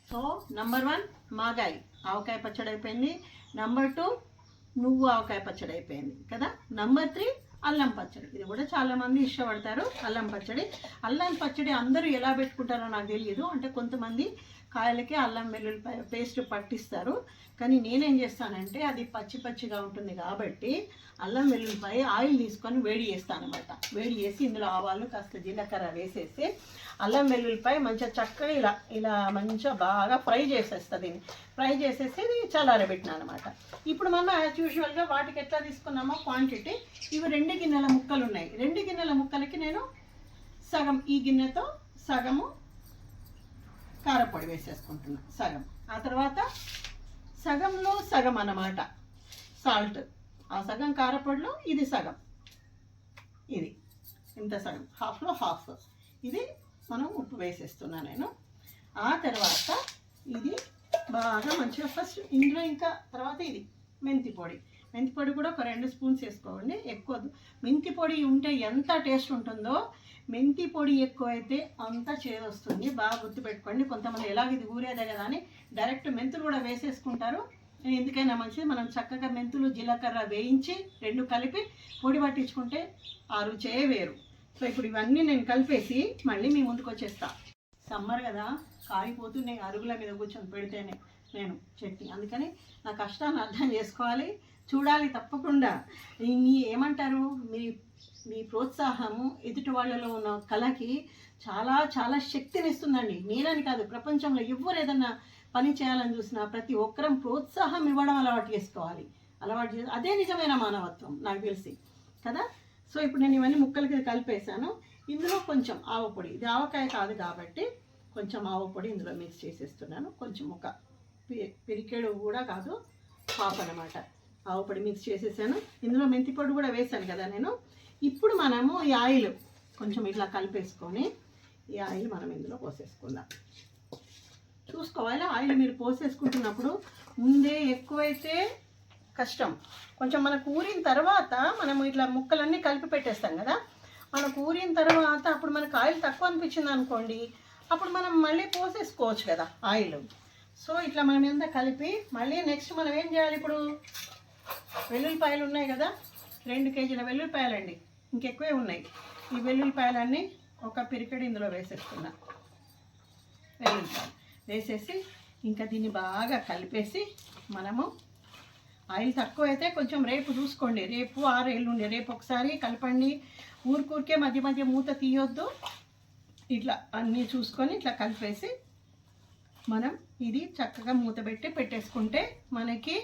సో నంబర్ 1 మాగాయి ఆవకాయ పచ్చడి అయిపోయింది. నంబర్ 2 నువ్వు ఆవకాయ పచ్చడి అయిపోయింది కదా. నంబర్ 3 అల్లం పచ్చడి. ఇది కూడా చాలామంది ఇష్టపడతారు అల్లం పచ్చడి. అల్లం పచ్చడి అందరూ ఎలా పెట్టుకుంటారో నాకు తెలియదు. అంటే కొంతమంది కాయలకి అల్లం వెల్లుల్లిపాయ పేస్ట్ పట్టిస్తారు, కానీ నేనేం చేస్తానంటే అది పచ్చిగా ఉంటుంది కాబట్టి అల్లం వెల్లుల్లిపాయ ఆయిల్ తీసుకొని వేడి చేస్తాను అనమాట. వేడి చేసి ఇందులో ఆవాలు కాస్త జీలకర్ర వేసేసి అల్లం వెల్లుల్లిపాయ మంచిగా చక్కగా ఇలా మంచిగా బాగా ఫ్రై చేసేస్తా. దీన్ని ఫ్రై చేసేసి ఇది చల్లారబెట్టినా అనమాట. ఇప్పుడు మనం యాజ్ యూజువల్గా వాటికి ఎట్లా తీసుకున్నామో క్వాంటిటీ, ఇవి 2 గిన్నెల ముక్కలు ఉన్నాయి. 2 గిన్నెల ముక్కలకి నేను సగం, ఈ గిన్నెతో సగము కారపొడి వేసేసుకుంటున్నా, సగం. ఆ తర్వాత సగంలో సగం అన్నమాట సాల్ట్. ఆ సగం కారపొడిలో ఇది సగం, ఇది ఇంత సగం, హాఫ్లో హాఫ్. ఇది మనం ఉప్పు వేసేస్తున్నా నేను. ఆ తర్వాత ఇది బాగా మంచిగా ఫస్ట్ ఇందులో ఇంకా తర్వాత ఇది మెంతి పొడి. మెంతి పొడి కూడా ఒక 2 స్పూన్స్ వేసుకోండి, ఎక్కువ. మెంతి పొడి ఉంటే ఎంత టేస్ట్ ఉంటుందో, మెంతి పొడి ఎక్కువ అయితే అంత చేదు వస్తుంది. బాగా గుర్తుపెట్టుకోండి. కొంతమంది ఎలాగ ఇది ఊరేదే కదా అని డైరెక్ట్ మెంతులు కూడా వేసేసుకుంటారు. ఎందుకైనా మంచిది. మనం చక్కగా మెంతులు జీలకర్ర వేయించి 2 కలిపి పొడి పట్టించుకుంటే ఆ రుచే వేరు. సో ఇప్పుడు ఇవన్నీ నేను కలిపేసి మళ్ళీ మీ ముందుకు వచ్చేస్తా. సమ్మర్ కదా, కాలిపోతున్నాయి అరుగుల మీద కూర్చొని పెడితేనే నేను చట్నీ. అందుకని నా కష్టాన్ని అర్థం చేసుకోవాలి, చూడాలి తప్పకుండా. మీ ఏమంటారు, మీ ప్రోత్సాహము ఎదుటి వాళ్ళలో ఉన్న కళకి చాలా చాలా శక్తినిస్తుందండి. నేనని కాదు, ప్రపంచంలో ఎవరు ఏదన్నా పని చేయాలని చూసినా ప్రతి ఒక్కరం ప్రోత్సాహం ఇవ్వడం అలవాటు చేసుకోవాలి. అదే నిజమైన మానవత్వం నాకు తెలిసి కదా. సో ఇప్పుడు నేను ఇవన్నీ ముక్కలకి కలిపేసాను. ఇందులో కొంచెం ఆవపొడి, ఇది ఆవకాయ కాదు కాబట్టి కొంచెం ఆవపొడి ఇందులో మిక్స్ చేసేస్తున్నాను. కొంచెం ఒక పిరికెడు కూడా కాదు, హాఫ్ అనమాట ఆవపొడి మిక్స్ చేసేసాను. ఇందులో మెంతి పొడి కూడా వేసాను కదా నేను. ఇప్పుడు మనము ఈ ఆయిల్ కొంచెం ఇట్లా కలిపేసుకొని ఈ ఆయిల్ మనం ఇందులో పోసేసుకుందాం. చూసుకోవాలి, ఆయిల్ మీరు పోసేసుకుంటున్నప్పుడు ముందే ఎక్కువైతే కష్టం. కొంచెం మనకు ఊరిన తర్వాత మనము ఇట్లా ముక్కలన్నీ కలిపి పెట్టేస్తాం కదా, మనకు ఊరిన తర్వాత అప్పుడు మనకు ఆయిల్ తక్కువ అనిపించింది అనుకోండి, అప్పుడు మనం మళ్ళీ పోసేసుకోవచ్చు కదా ఆయిల్. సో ఇట్లా మనం ఎంత కలిపి మళ్ళీ నెక్స్ట్ మనం ఏం చేయాలి, ఇప్పుడు వెల్లుల్లిపాయలు ఉన్నాయి కదా, 2 కేజీల వెల్లుల్లిపాయలండి, ఇంకెక్కువే ఉన్నాయి. ఈ వెల్లుల్లిపాయలన్నీ ఒక పిరికెడు ఇందులో వేసేస్తున్నా. వెల్లుల్లిపాయలు వేసేసి ఇంకా దీన్ని బాగా కలిపేసి మనము ఆయిల్ తక్కువ అయితే కొంచెం రేపు చూసుకోండి, రేపు ఆరు ఎల్లుండి రేపు ఒకసారి కలపండి. ఊరికే మధ్య మధ్య మూత తీయొద్దు. ఇట్లా అన్నీ చూసుకొని ఇట్లా కలిపేసి మనం ఇది చక్కగా మూత పెట్టి పెట్టేసుకుంటే మనకి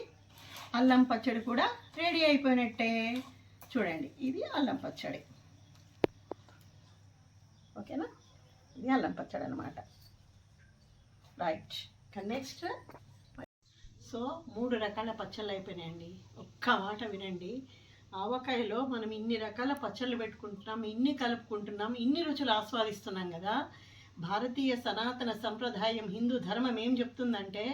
అల్లం పచ్చడి కూడా రెడీ అయిపోయినట్టే. చూడండి, ఇది అల్లం పచ్చడి. ఓకేనా, ఇది అల్లం పచ్చడి అనమాట. Right, next. సో 3 రకాల పచ్చళ్ళు అయిపోయినాయండి. ఒక్క మాట వినండి, ఆవకాయలో మనం ఇన్ని రకాల పచ్చళ్ళు పెట్టుకుంటున్నాం, ఇన్ని కలుపుకుంటున్నాం, ఇన్ని రుచులు ఆస్వాదిస్తున్నాం కదా. భారతీయ సనాతన సంప్రదాయం, హిందూ ధర్మం ఏం చెప్తుందంటే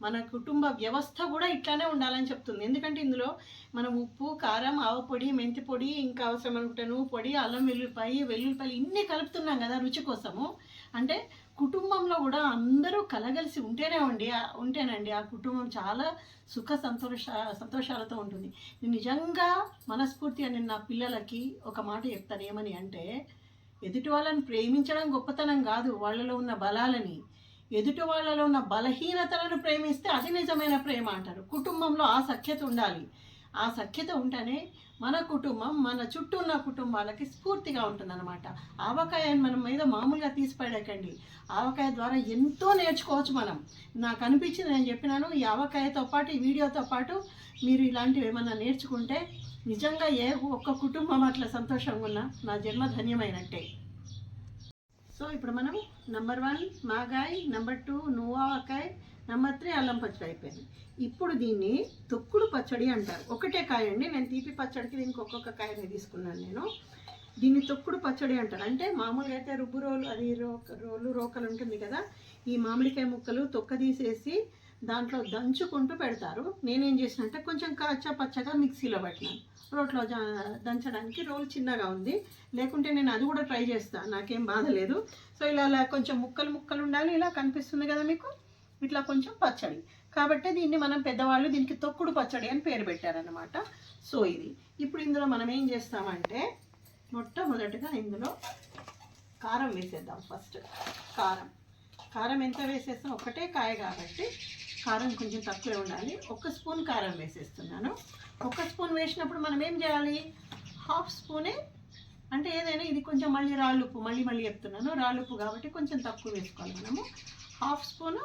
మన కుటుంబ వ్యవస్థ కూడా ఇట్లానే ఉండాలని చెప్తుంది. ఎందుకంటే ఇందులో మనం ఉప్పు, కారం, ఆవపొడి, మెంతి పొడి, ఇంకా అవసరం అనుకుంటే నువ్వు పొడి, అల్లం వెల్లుల్లిపాయలు ఇన్ని కలుపుతున్నాం కదా రుచి కోసము. అంటే కుటుంబంలో కూడా అందరూ కలగలిసి ఉంటేనండి ఆ కుటుంబం చాలా సుఖ సంతోషాలతో ఉంటుంది. నేను నిజంగా మనస్ఫూర్తిగా నేను నా పిల్లలకి ఒక మాట చెప్తాను, ఏమని అంటే, ఎదుటి వాళ్ళని ప్రేమించడం గొప్పతనం కాదు, వాళ్ళలో ఉన్న బలాలని, ఎదుటి వాళ్ళలో ఉన్న బలహీనతలను ప్రేమిస్తే అది నిజమైన ప్రేమ అంటారు. కుటుంబంలో ఆ సఖ్యత ఉండాలి. ఆ సఖ్యత ఉంటేనే మన కుటుంబం మన చుట్టూ ఉన్న కుటుంబాలకి స్ఫూర్తిగా ఉంటుందన్నమాట. ఆవకాయని మనం మీద మామూలుగా తీసిపడకండి. ఆవకాయ ద్వారా ఎంతో నేర్చుకోవచ్చు మనం. నాకు అనిపించింది, నేను చెప్పినాను, ఈ ఆవకాయతో పాటు ఈ వీడియోతో పాటు మీరు ఇలాంటివి ఏమన్నా నేర్చుకుంటే నిజంగా ఒక్క కుటుంబం అట్లా సంతోషంగా ఉన్నా నా జన్మ ధన్యమైనట్టే. సో ఇప్పుడు మనం నెంబర్ 1 మాగాయ, నెంబర్ 2 నువ్వావకాయ, నెంబర్ 3 అల్లం పచ్చడి అయిపోయింది. ఇప్పుడు దీన్ని తొక్కుడు పచ్చడి అంటారు. ఒకటే కాయ అండి, నేను తీపి పచ్చడికి దీనికి ఒక్కొక్క కాయని తీసుకున్నాను నేను. దీన్ని తొక్కుడు పచ్చడి అంటారు. అంటే మామూలుగా అయితే రుబ్బు రోలు, అది రోకలు ఉంటుంది కదా, ఈ మామిడికాయ ముక్కలు తొక్క తీసేసి దాంట్లో దంచుకుంటూ పెడతారు. నేనేం చేసిన అంటే కొంచెం పచ్చగా మిక్సీలో పెట్టినాను. రోట్లో దంచడానికి రోలు చిన్నగా ఉంది, లేకుంటే నేను అది కూడా ట్రై చేస్తాను, నాకేం బాధ లేదు. సో ఇలా కొంచెం ముక్కలు ఉండాలి. ఇలా కనిపిస్తుంది కదా మీకు, ఇట్లా కొంచెం పచ్చడి కాబట్టి దీన్ని మనం పెద్దవాళ్ళు దీనికి తొక్కుడు పచ్చడి అని పేరు పెట్టారనమాట. సో ఇది ఇప్పుడు ఇందులో మనం ఏం చేస్తామంటే, మొట్టమొదటిగా ఇందులో కారం వేసేద్దాం. ఫస్ట్ కారం ఎంత వేసేస్తాం, ఒకటే కాయ కాబట్టి కారం కొంచెం తక్కువే ఉండాలి. 1 స్పూన్ కారం వేసేస్తున్నాను. 1 స్పూన్ వేసినప్పుడు మనం ఏం చేయాలి, 1/2 స్పూనే, అంటే ఏదైనా ఇది కొంచెం మళ్ళీ రాళ్ళుప్పు, మళ్ళీ చెప్తున్నాను, రాళ్ళుప్పు కాబట్టి కొంచెం తక్కువ వేసుకోవాలి. మనము 1/2 స్పూను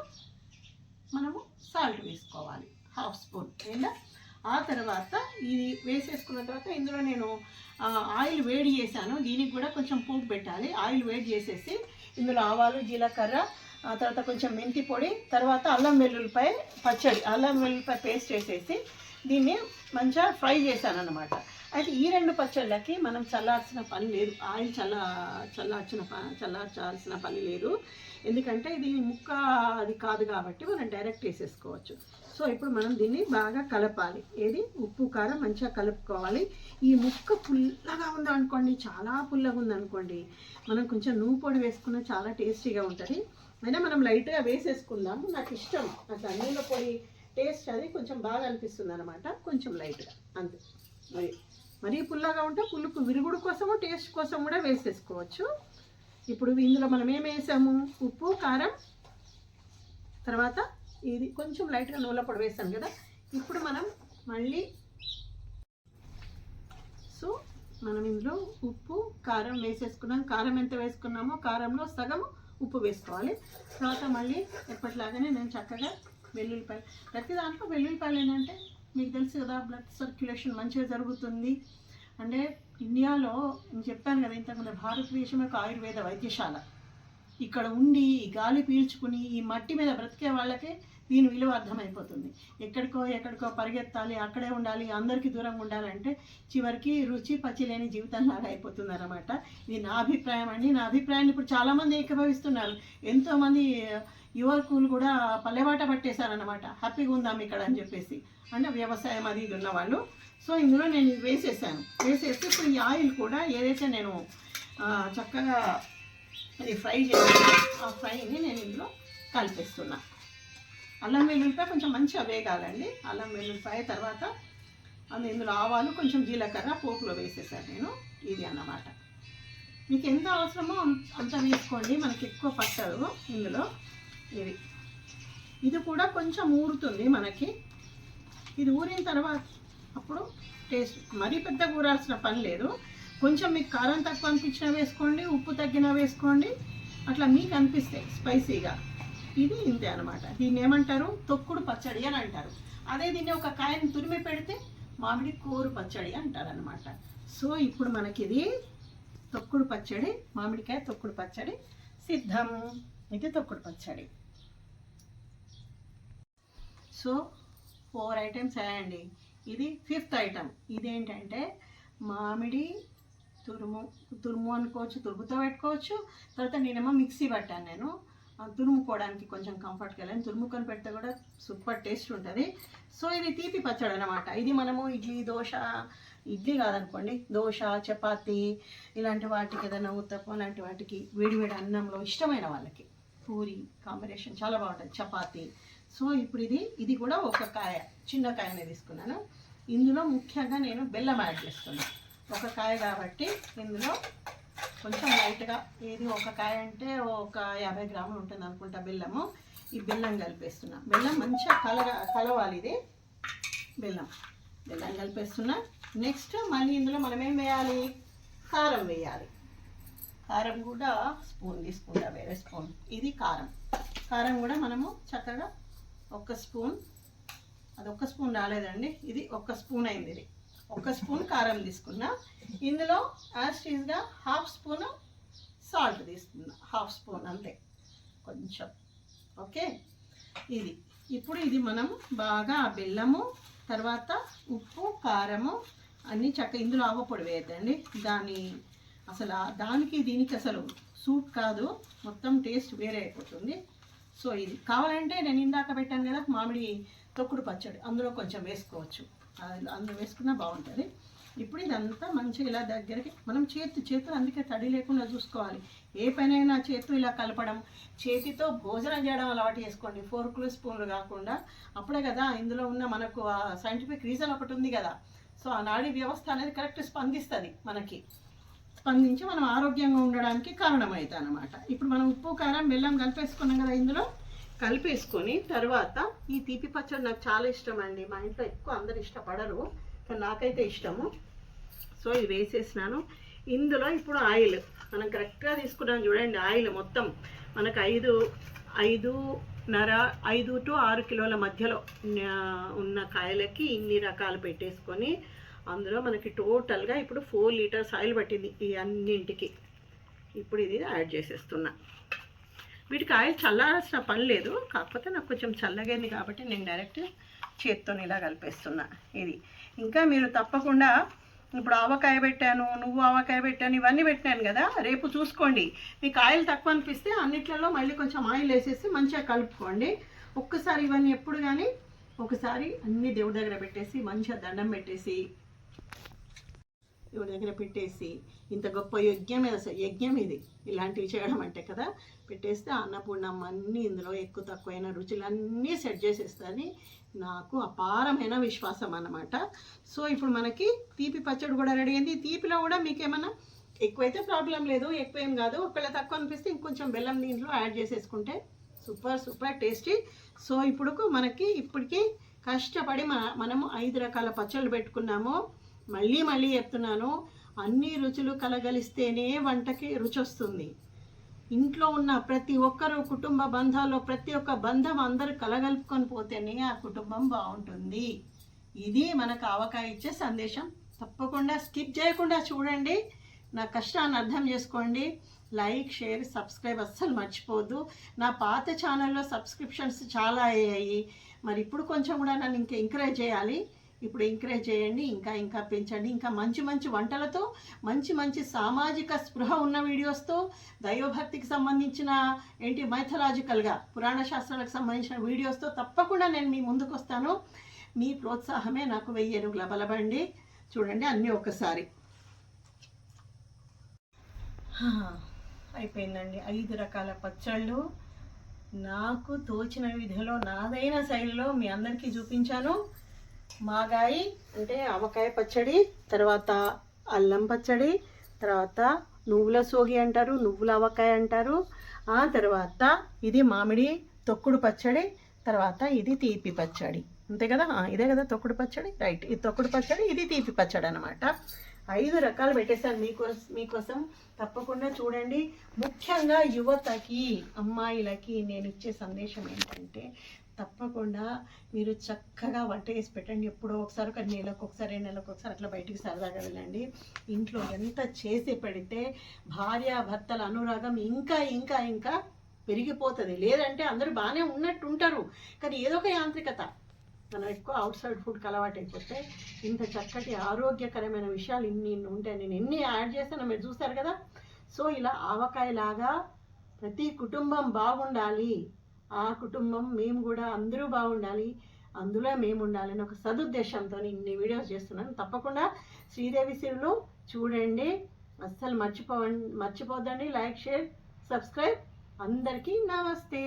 మనము సాల్ట్ వేసుకోవాలి, 1/2 స్పూన్. లేదా ఆ తర్వాత ఇది వేసేసుకున్న తర్వాత ఇందులో నేను ఆయిల్ వేడి చేశాను. దీనికి కూడా కొంచెం పోపు పెట్టాలి. ఆయిల్ వేడి చేసేసి ఇందులో ఆవాలు, జీలకర్ర, ఆ తర్వాత కొంచెం మెంతి పొడి, తర్వాత అల్లం వెల్లుల్లిపాయ పేస్ట్ వేసేసి దీన్ని మంచిగా ఫ్రై చేశాను అనమాట. అయితే ఈ 2 పచ్చళ్ళకి మనం చల్లార్చిన పని లేదు, ఆయిల్ చల్లార్చాల్సిన పని లేదు. ఎందుకంటే ఇది ముక్క అది కాదు కాబట్టి మనం డైరెక్ట్ వేసేసుకోవచ్చు. సో ఇప్పుడు మనం దీన్ని బాగా కలపాలి. ఏది ఉప్పు కారం మంచిగా కలుపుకోవాలి. ఈ ముక్క పుల్లగా ఉందనుకోండి, చాలా పుల్లగా ఉందనుకోండి, మనం కొంచెం నువ్వు పొడి వేసుకున్న చాలా టేస్టీగా ఉంటుంది. అయినా మనం లైట్గా వేసేసుకుందాము. నాకు ఇష్టం, నాకు అన్నంలో పొడి టేస్ట్ అది కొంచెం బాగా అనిపిస్తుంది అనమాట, కొంచెం లైట్గా అంతే. మరీ పుల్లగా ఉంటే పులుపు విరుగుడు కోసము టేస్ట్ కోసం కూడా వేసేసుకోవచ్చు. ఇప్పుడు ఇందులో మనం ఏం వేసాము, ఉప్పు కారం, తర్వాత ఇది కొంచెం లైట్గా నూనె పొడి వేసాం కదా. ఇప్పుడు మనం మళ్ళీ సో మనం ఇందులో ఉప్పు కారం వేసేసుకున్నాం. కారం ఎంత వేసుకున్నామో కారంలో సగం ఉప్పు వేసుకోవాలి. తర్వాత మళ్ళీ ఎప్పటిలాగానే నేను చక్కగా వెల్లుల్లిపాయలు, ప్రతి దాంట్లో వెల్లుల్లిపాయలు ఏంటంటే మీకు తెలుసు కదా, బ్లడ్ సర్క్యులేషన్ మంచిగా జరుగుతుంది. అంటే ఇండియాలో నేను చెప్పాను కదా ఇంతకుముందు, భారతదేశం యొక్క ఆయుర్వేద వైద్యశాల. ఇక్కడ ఉండి ఈ గాలి పీల్చుకుని ఈ మట్టి మీద బ్రతికే వాళ్ళకే దీని విలువ అర్థమైపోతుంది. ఎక్కడికో పరిగెత్తాలి, అక్కడే ఉండాలి, అందరికీ దూరంగా ఉండాలంటే చివరికి రుచి పచ్చి లేని జీవితంలాగా అయిపోతుంది అన్నమాట. ఇది నా అభిప్రాయం అండి. నా అభిప్రాయాన్ని ఇప్పుడు చాలామంది ఏకీభవిస్తున్నారు. ఎంతోమంది యువకులు కూడా పల్లెబాట పట్టేశారనమాట, హ్యాపీగా ఉందాం ఇక్కడ అని చెప్పేసి, అంటే వ్యవసాయం అది ఇది ఉన్నవాళ్ళు. సో ఇందులో నేను వేసేసాను. వేసేసి ఇప్పుడు ఈ ఆయిల్ కూడా ఏదైతే నేను చక్కగా అది ఫ్రై చేయాలి, ఆ ఫ్రైని నేను ఇందులో కలిపేస్తున్నా. అల్లం వెల్లుల్లిపాయ కొంచెం మంచిగా వేగాలండి. అల్లం వెల్లుల్లిపాయ తర్వాత ఇందులో ఆవాలు, కొంచెం జీలకర్ర పోపులో వేసేసాను నేను. ఇది అన్నమాట. మీకు ఎంత అవసరమో అంత వేసుకోండి, మనకి ఎక్కువ పట్టదు ఇందులో. ఇది కూడా కొంచెం ఊరుతుంది మనకి. ఇది ఊరిన తర్వాత అప్పుడు టేస్ట్ మరీ పెద్దగా ఊరాల్సిన పని లేదు. కొంచెం మీకు కారం తక్కువ అనిపించినా వేసుకోండి, ఉప్పు తగ్గినా వేసుకోండి, అట్లా మీకు అనిపిస్తే స్పైసీగా. ఇది ఇంతే అనమాట. దీన్ని ఏమంటారు, తొక్కుడు పచ్చడి అని అంటారు. అదే దీన్ని ఒక కాయని తురిమి పెడితే మామిడి కూర పచ్చడి అంటారు అనమాట. సో ఇప్పుడు మనకి ఇది తొక్కుడు పచ్చడి, మామిడికాయ తొక్కుడు పచ్చడి సిద్ధం. ఇది తొక్కుడు పచ్చడి. సో 4 ఐటమ్స్ అయ్యండి. ఇది 5th ఐటమ్. ఇదేంటంటే మామిడి తురుము అనుకోవచ్చు, తురుముతో పెట్టుకోవచ్చు. తర్వాత నేనేమో మిక్సీ పట్టాను నేను, తురుముకోవడానికి కొంచెం కంఫర్ట్గా వెళ్ళాను. తురుముకొని పెడితే కూడా సూపర్ టేస్ట్ ఉంటుంది. సో ఇది తీపి పచ్చడి అనమాట. ఇది మనము ఇడ్లీ కాదనుకోండి, దోశ, చపాతీ ఇలాంటి వాటికి, ఏదైనా ఉత్తప్పం లాంటి వాటికి వేడివేడి అన్నంలో ఇష్టమైన వాళ్ళకి పూరి కాంబినేషన్ చాలా బాగుంటుంది, చపాతీ. సో ఇప్పుడు ఇది కూడా ఒక కాయ, చిన్న కాయనే తీసుకున్నాను. ఇందులో ముఖ్యంగా నేను బెల్లం యాడ్ చేస్తున్నాను. ఒక కాయ కాబట్టి ఇందులో కొంచెం లైట్గా, ఏది ఒక కాయ అంటే ఒక 50 గ్రాములు ఉంటుంది అనుకుంటా బెల్లము. ఈ బెల్లం కలిపేస్తున్నా. బెల్లం మంచిగా కలవాలి. ఇది బెల్లం కలిపేస్తున్నా. నెక్స్ట్ మళ్ళీ ఇందులో మనం ఏం వేయాలి, కారం వేయాలి. కారం కూడా స్పూన్ తీసుకుంటా, వేరే స్పూన్. ఇది కారం కూడా మనము చక్కగా 1 స్పూన్, అది 1 స్పూన్ రాలేదండి, ఇది 1 స్పూన్ అయింది. ఇది 1 స్పూన్ కారం తీసుకున్నా. ఇందులో యాస్టీజ్గా 1/2 స్పూన్ సాల్ట్ తీసుకున్నా, 1/2 స్పూన్ అంతే, కొంచెం. ఓకే, ఇప్పుడు ఇది మనం బాగా బెల్లము, తర్వాత ఉప్పు, కారము అన్నీ ఇందులో ఆవపొడి వేయద్దండి. దీనికి అసలు సూట్ కాదు, మొత్తం టేస్ట్ వేరే అయిపోతుంది. సో ఇది కావాలంటే నేను ఇందాక పెట్టాను కదా మామిడి తొక్కుడు పచ్చడి, అందులో కొంచెం వేసుకోవచ్చు, అందులో వేసుకున్నా బాగుంటుంది. ఇప్పుడు ఇదంతా మంచిగా ఇలా దగ్గరికి మనం చేతులు అందుకే తడి లేకుండా చూసుకోవాలి. ఏ పనైనా చేతులు ఇలా కలపడం, చేతితో భోజనం చేయడం అలవాటు చేసుకోండి, ఫోర్కులు స్పూన్లు కాకుండా. అప్పుడే కదా ఇందులో ఉన్న మనకు సైంటిఫిక్ రీజన్ ఒకటి ఉంది కదా. సో ఆ నాడీ వ్యవస్థ అనేది కరెక్ట్ స్పందించి మనం ఆరోగ్యంగా ఉండడానికి కారణమవుతాయి అన్నమాట. ఇప్పుడు మనం ఉప్పు, కారం, బెల్లం కలిపేసుకున్నాం కదా, ఇందులో కలిపేసుకొని తర్వాత ఈ తీపి పచ్చడి నాకు చాలా ఇష్టం అండి. మా ఇంట్లో ఎక్కువ అందరు ఇష్టపడరు, కానీ నాకైతే ఇష్టము. సో ఇది వేసేసినాను. ఇందులో ఇప్పుడు ఆయిల్ మనం కరెక్ట్గా తీసుకున్నాం చూడండి. ఆయిల్ మొత్తం మనకు 5 to 6 కిలోల మధ్యలో ఉన్న కాయలకి ఇన్ని రకాలు పెట్టేసుకొని అందులో మనకి టోటల్గా ఇప్పుడు 4 లీటర్స్ ఆయిల్ పట్టింది ఈ అన్నింటికి. ఇప్పుడు ఇది యాడ్ చేసేస్తున్నా. వీటికి ఆయిల్ చల్లాల్సిన పని లేదు, కాకపోతే నాకు కొంచెం చల్లగైంది కాబట్టి నేను డైరెక్ట్ చేత్తో ఇలా కలిపేస్తున్నా. ఇది ఇంకా మీరు తప్పకుండా ఇప్పుడు ఆవకాయ పెట్టాను, నువ్వు ఆవకాయ పెట్టాను, ఇవన్నీ పెట్టాను కదా, రేపు చూసుకోండి. మీకు ఆయిల్ తక్కువ అనిపిస్తే అన్నిట్లలో మళ్ళీ కొంచెం ఆయిల్ వేసేసి మంచిగా కలుపుకోండి. ఒక్కసారి ఇవన్నీ ఎప్పుడు కానీ ఒకసారి అన్నీ దేవుడి దగ్గర పెట్టేసి మంచిగా దండం పెట్టేసి దేవుడి దగ్గర పెట్టేసి, ఇంత గొప్ప యజ్ఞం ఇది ఇలాంటివి చేయడం అంటే కదా, పెట్టేస్తే అన్నపూర్ణమ్మ అన్నీ ఇందులో ఎక్కువ తక్కువైన రుచులన్నీ సెట్ చేసేస్తుంది. నాకు అపారమైన విశ్వాసం అన్నమాట. సో ఇప్పుడు మనకి తీపి పచ్చడి కూడా రెడీ అయింది. తీపిలో కూడా మీకు ఏమన్నా ఎక్కువైతే ప్రాబ్లం లేదు, ఎక్కువ ఏం కాదు. ఒకవేళ తక్కువ అనిపిస్తే ఇంకొంచెం బెల్లం దీంట్లో యాడ్ చేసేసుకుంటే సూపర్ టేస్టీ. సో ఇప్పటికి కష్టపడి మనము 5 రకాల పచ్చళ్ళు పెట్టుకున్నాము. మళ్ళీ చెప్తున్నాను, అన్ని రుచులు కలగలిస్తేనే వంటకి రుచి వస్తుంది. ఇంట్లో ఉన్న ప్రతి ఒక్కరు, కుటుంబ బంధాల్లో ప్రతి ఒక్క బంధం అందరూ కలగలుపుకొని పోతేనే ఆ కుటుంబం బాగుంటుంది. ఇది మనకు ఆవకాయ ఇచ్చే సందేశం. తప్పకుండా స్కిప్ చేయకుండా చూడండి, నా కష్టాన్ని అర్థం చేసుకోండి. లైక్, షేర్, సబ్స్క్రైబ్ అస్సలు మర్చిపోద్దు. నా పాత ఛానల్లో సబ్స్క్రిప్షన్స్ చాలా అయ్యాయి. మరి ఇప్పుడు కొంచెం కూడా నన్ను ఇంకా ఎంకరేజ్ చేయాలి. ఇప్పుడు ఎంకరేజ్ చేయండి, ఇంకా పెంచండి. ఇంకా మంచి వంటలతో, మంచి సామాజిక స్పృహ ఉన్న వీడియోస్తో, దైవభక్తికి సంబంధించిన మైథలాజికల్గా పురాణ శాస్త్రాలకు సంబంధించిన వీడియోస్తో తప్పకుండా నేను మీ ముందుకు వస్తాను. మీ ప్రోత్సాహమే నాకు 1000 ఏనుగుల బలబండి. చూడండి అన్నీ ఒకసారి అయిపోయిందండి. 5 రకాల పచ్చళ్ళు నాకు తోచిన విధిలో, నాదైన శైలిలో మీ అందరికీ చూపించాను. మాగాయి అంటే ఆవకాయ పచ్చడి, తర్వాత అల్లం పచ్చడి, తర్వాత నువ్వుల సోగి అంటారు, నువ్వుల ఆవకాయ అంటారు. ఆ తర్వాత ఇది మామిడి తొక్కుడు పచ్చడి, తర్వాత ఇది తీపి పచ్చడి. అంతే కదా, ఇదే కదా తొక్కుడు పచ్చడి, రైట్. ఇది తొక్కుడు పచ్చడి, ఇది తీపి పచ్చడి అనమాట. 5 రకాలు పెట్టేశాను మీకోసం. తప్పకుండా చూడండి. ముఖ్యంగా యువతకి, అమ్మాయిలకి నేను ఇచ్చే సందేశం ఏంటంటే, తప్పకుండా మీరు చక్కగా వంట చేసి పెట్టండి. ఎప్పుడో ఒకసారి, ఒక నెలకు ఒకసారి, 2 నెలలకు ఒకసారి అట్లా బయటికి సరదాగా వెళ్ళండి. ఇంట్లో ఎంత చేసి పెడితే భార్యాభర్తల అనురాగం ఇంకా పెరిగిపోతుంది. లేదంటే అందరూ బాగానే ఉన్నట్టు ఉంటారు, కానీ ఏదో ఒక యాంత్రికత, మనం ఎక్కువ అవుట్ సైడ్ ఫుడ్కి అలవాటు అయిపోతే ఇంత చక్కటి ఆరోగ్యకరమైన విషయాలు ఇన్ని ఉంటాయి. నేను ఎన్ని యాడ్ చేస్తానో మీరు చూస్తారు కదా. సో ఇలా ఆవకాయలాగా ప్రతి కుటుంబం బాగుండాలి, ఆ కుటుంబం మేము కూడా అందరూ బాగుండాలి, అందులో మేము ఉండాలని ఒక సదుద్దేశంతో ఇన్ని వీడియోస్ చేస్తున్నాను. తప్పకుండా శ్రీదేవి సిరులు చూడండి, అస్సలు మర్చిపోద్దండి. Like, share, subscribe. అందరికీ నమస్తే.